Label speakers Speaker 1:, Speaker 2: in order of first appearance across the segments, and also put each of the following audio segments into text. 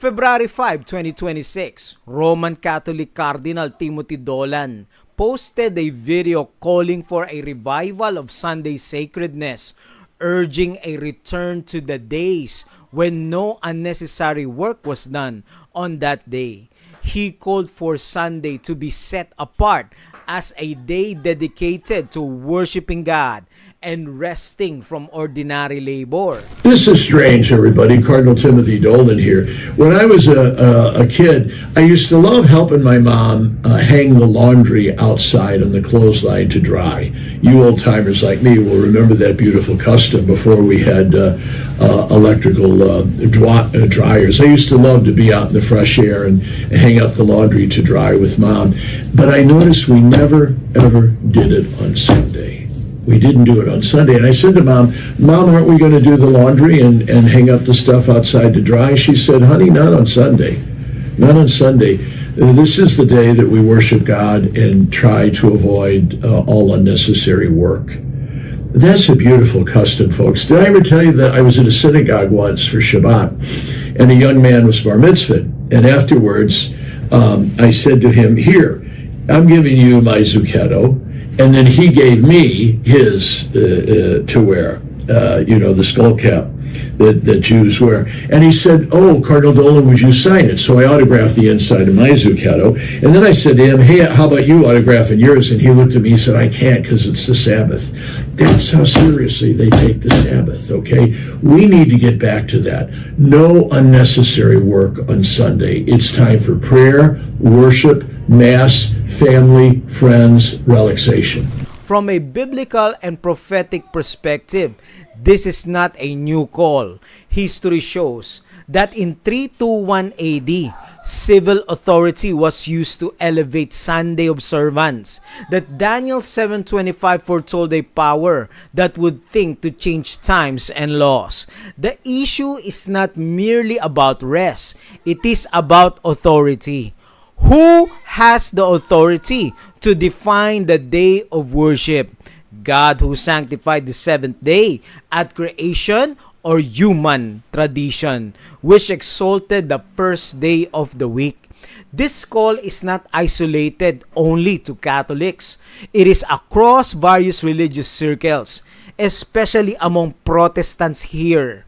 Speaker 1: February 5, 2026, Roman Catholic Cardinal Timothy Dolan posted a video calling for a revival of Sunday sacredness, urging a return to the days when no unnecessary work was done on that day. He called for Sunday to be set apart as a day dedicated to worshiping God and resting from ordinary labor.
Speaker 2: This is strange, everybody. Cardinal Timothy Dolan here. When I was a kid, I used to love helping my mom hang the laundry outside on the clothesline to dry. You old-timers like me will remember that beautiful custom before we had electrical dryers. I used to love to be out in the fresh air and hang up the laundry to dry with Mom. But I noticed we never, ever did it on Sunday. We didn't do it on Sunday. And I said to Mom, aren't we going to do the laundry and hang up the stuff outside to dry? She said, honey, not on Sunday. Not on Sunday. This is the day that we worship God and try to avoid all unnecessary work. That's a beautiful custom, folks. Did I ever tell you that I was at a synagogue once for Shabbat, and a young man was bar mitzvahed, and afterwards I said to him, here, I'm giving you my zucchetto, and then he gave me his to wear, the skull cap that Jews wear. And he said, oh, Cardinal Dolan, would you sign it? So I autographed the inside of my zucchetto. And then I said to him, hey, how about you autographing yours? And he looked at me and said, I can't because it's the Sabbath. That's how seriously they take the Sabbath, okay? We need to get back to that. No unnecessary work on Sunday. It's time for prayer, worship, Mass, family, friends, relaxation.
Speaker 1: From a biblical and prophetic perspective, this is not a new call. History shows that in 321 AD, civil authority was used to elevate Sunday observance, that Daniel 7:25 foretold a power that would think to change times and laws. The issue is not merely about rest, it is about authority. Who has the authority to define the day of worship? God, who sanctified the seventh day at creation, or human tradition, which exalted the first day of the week? This call is not isolated only to Catholics. It is across various religious circles, especially among Protestants here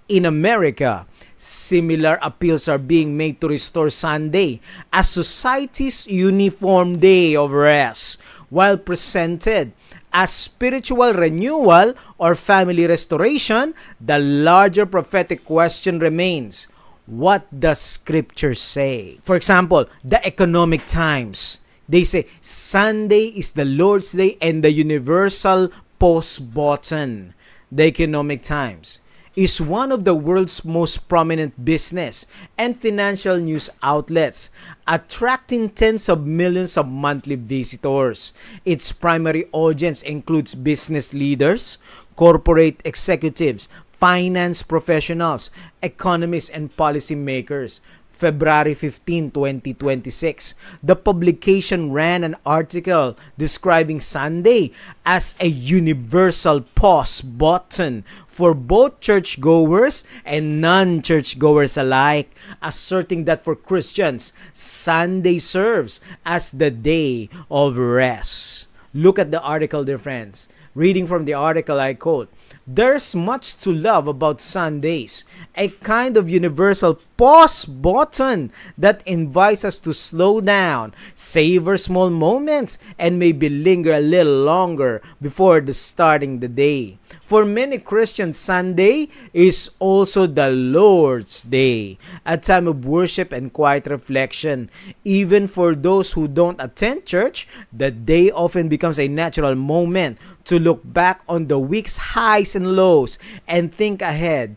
Speaker 1: in America. Similar appeals are being made to restore Sunday as society's uniform day of rest, while presented as spiritual renewal or family restoration. The larger prophetic question remains: what does Scripture say? For example, the Economic Times, they say Sunday is the Lord's Day and the universal pause button. The Economic Times is one of the world's most prominent business and financial news outlets, attracting tens of millions of monthly visitors. Its primary audience includes business leaders, corporate executives, finance professionals, economists, and policymakers. February 15, 2026, the publication ran an article describing Sunday as a universal pause button for both churchgoers and non-churchgoers alike, asserting that for Christians, Sunday serves as the day of rest. Look at the article, dear friends. Reading from the article, I quote, "There's much to love about Sundays, a kind of universal pause button that invites us to slow down, savor small moments, and maybe linger a little longer before starting the day. For many Christians, Sunday is also the Lord's Day, a time of worship and quiet reflection. Even for those who don't attend church, the day often becomes a natural moment to look back on the week's highs and lows and think ahead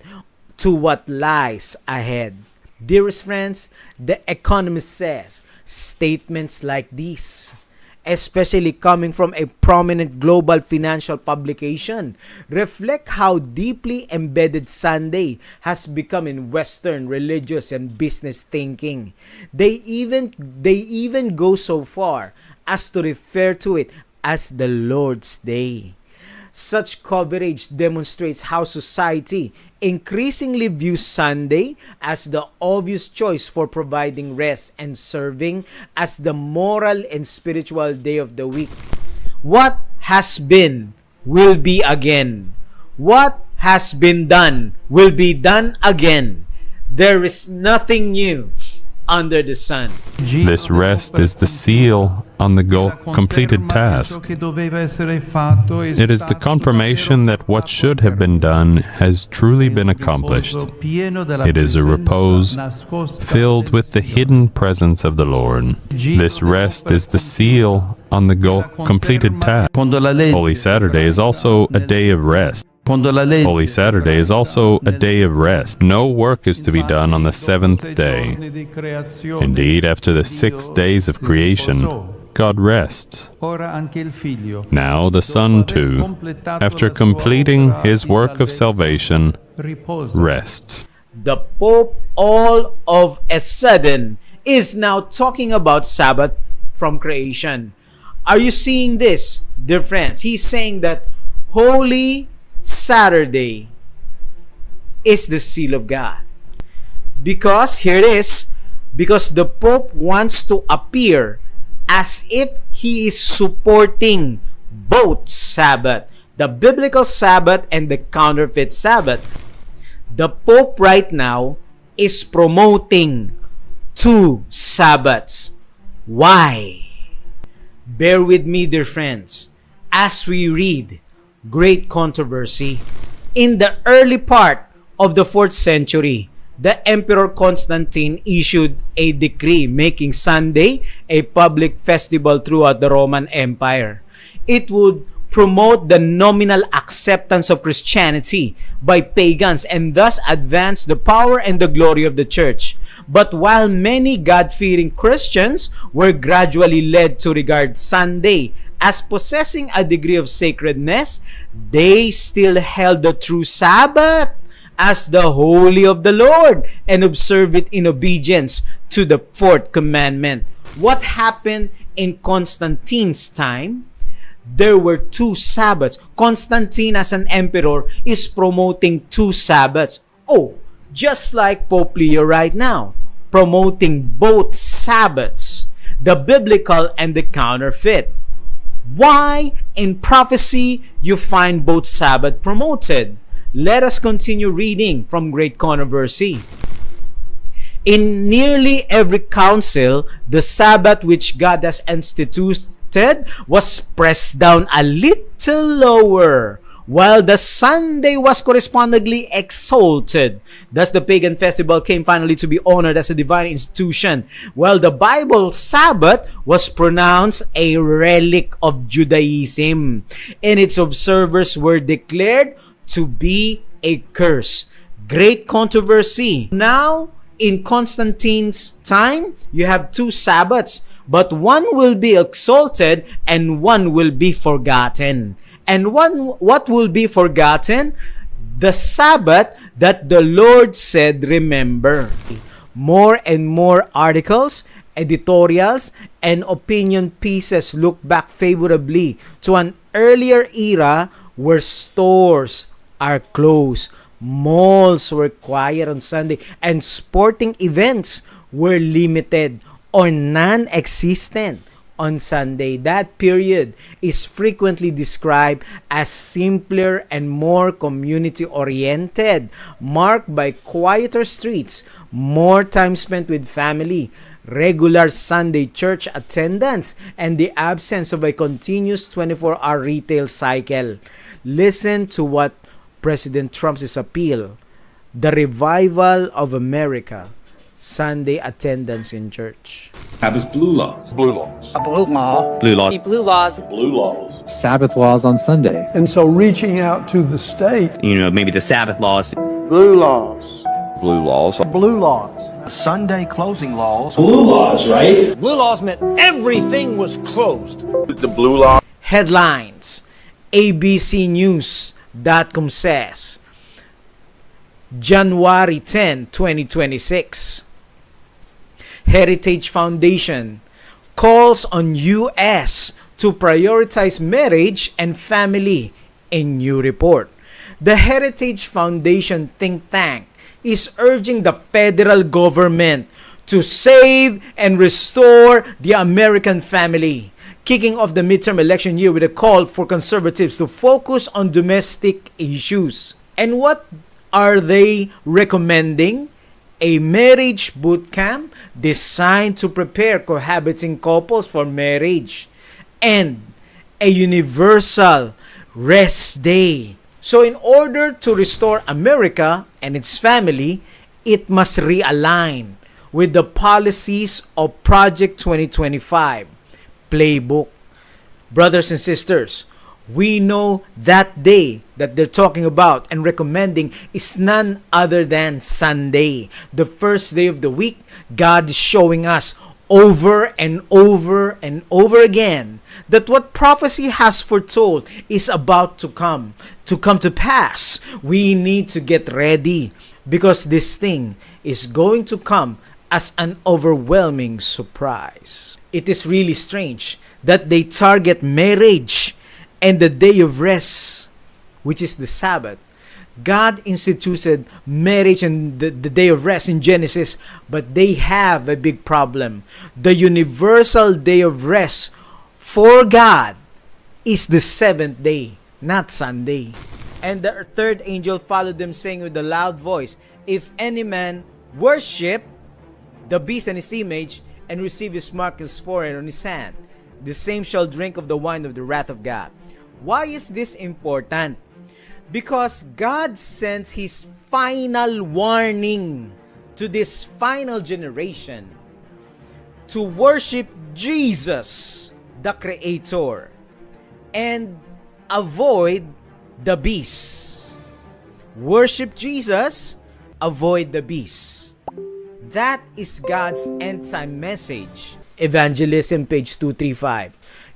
Speaker 1: to what lies ahead." Dearest friends, The Economist says statements like these, especially coming from a prominent global financial publication, reflect how deeply embedded Sunday has become in Western religious and business thinking. They even go so far as to refer to it as the Lord's Day. Such coverage demonstrates how society increasingly views Sunday as the obvious choice for providing rest and serving as the moral and spiritual day of the week. What has been will be again. What has been done will be done again. There is nothing new under the sun.
Speaker 3: This rest is the seal on the completed task. It is the confirmation that what should have been done has truly been accomplished. It is a repose filled with the hidden presence of the Lord. This rest is the seal on the completed task. Holy Saturday is also a day of rest. Holy Saturday is also a day of rest. No work is to be done on the seventh day. Indeed, after the 6 days of creation, God rests. Now the Son too, after completing his work of salvation, rests.
Speaker 1: The Pope all of a sudden is now talking about Sabbath from creation. Are you seeing this, dear friends? He's saying that Holy Saturday is the seal of God. Because, here it is, because the Pope wants to appear as if he is supporting both Sabbath, the biblical Sabbath and the counterfeit Sabbath. The Pope right now is promoting two Sabbaths. Why? Bear with me, dear friends, as we read Great Controversy. In the early part of the 4th century, the Emperor Constantine issued a decree making Sunday a public festival throughout the Roman Empire. It would promote the nominal acceptance of Christianity by pagans and thus advance the power and the glory of the church. But while many God-fearing Christians were gradually led to regard Sunday as possessing a degree of sacredness, they still held the true Sabbath as the holy of the Lord and observe it in obedience to the 4th commandment. What happened in Constantine's time? There were two Sabbaths. Constantine as an emperor is promoting two Sabbaths. Oh, just like Pope Leo right now, promoting both Sabbaths, the biblical and the counterfeit. Why in prophecy you find both Sabbath promoted? Let us continue reading from Great Controversy. In nearly every council, the Sabbath which God has instituted was pressed down a little lower, while the Sunday was correspondingly exalted. Thus the pagan festival came finally to be honored as a divine institution, while the Bible Sabbath was pronounced a relic of Judaism, and its observers were declared to be a curse. Great Controversy. Now, in Constantine's time, you have two Sabbaths, but one will be exalted and one will be forgotten. And what will be forgotten? The Sabbath that the Lord said, remember. More and more articles, editorials, and opinion pieces look back favorably to an earlier era where stores are closed, malls were quiet on Sunday, and sporting events were limited or non-existent on Sunday. That period is frequently described as simpler and more community-oriented, marked by quieter streets, more time spent with family, regular Sunday church attendance, and the absence of a continuous 24-hour retail cycle. Listen to what President Trump's appeal, the revival of America, Sunday attendance in church.
Speaker 4: Sabbath blue laws.
Speaker 5: Blue laws.
Speaker 6: A blue law.
Speaker 4: Blue laws.
Speaker 6: Blue laws.
Speaker 5: Blue laws.
Speaker 7: Sabbath laws on Sunday.
Speaker 8: And so reaching out to the state.
Speaker 4: Maybe the Sabbath laws.
Speaker 5: Blue laws. Blue laws.
Speaker 8: Blue laws.
Speaker 5: Sunday closing laws.
Speaker 2: Blue laws, right?
Speaker 6: Blue laws meant everything was closed.
Speaker 5: The blue law.
Speaker 1: Headlines. ABCnews.com says, January 10, 2026. Heritage Foundation calls on U.S. to prioritize marriage and family A new report. The Heritage Foundation think tank is urging the federal government to save and restore the American family, kicking off the midterm election year with a call for conservatives to focus on domestic issues. And what are they recommending? A marriage boot camp designed to prepare cohabiting couples for marriage, and a universal rest day. So in order to restore America and its family, it must realign with the policies of Project 2025 playbook. Brothers and sisters, we know that day that they're talking about and recommending is none other than Sunday, the first day of the week. God is showing us over and over and over again that what prophecy has foretold is about to come to pass. We need to get ready because this thing is going to come as an overwhelming surprise. It is really strange that they target marriage and the day of rest, which is the Sabbath. God instituted marriage and the day of rest in Genesis, but they have a big problem. The universal day of rest for God is the seventh day, not Sunday. And the third angel followed them, saying with a loud voice, "If any man worship the beast and his image, and receive his mark, his forehead, on his hand, the same shall drink of the wine of the wrath of God." Why is this important? Because God sends His final warning to this final generation to worship Jesus, the Creator, and avoid the beast. Worship Jesus, avoid the beast. That is God's end-time message. Evangelism, page 235.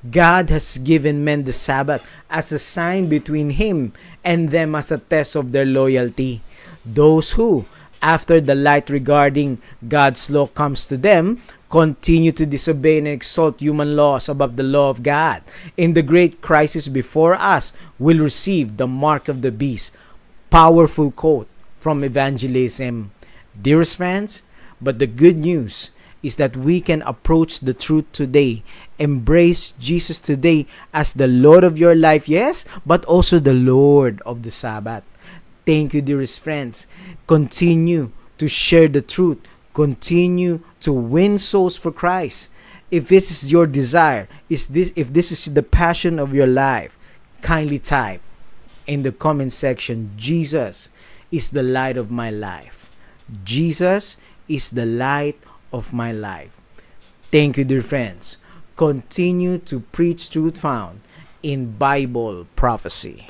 Speaker 1: God has given men the Sabbath as a sign between Him and them, as a test of their loyalty. Those who, after the light regarding God's law comes to them, continue to disobey and exalt human laws above the law of God, in the great crisis before us, will receive the mark of the beast. Powerful quote from Evangelism. Dearest friends, but the good news is that we can approach the truth today, embrace Jesus today as the Lord of your life, yes, but also the Lord of the Sabbath. Thank you, dearest friends. Continue to share the truth. Continue to win souls for Christ. If this is your desire, if this is the passion of your life, kindly type in the comment section, "Jesus is the light of my life." Jesus is the light of my life. Thank you, dear friends. Continue to preach truth found in Bible prophecy.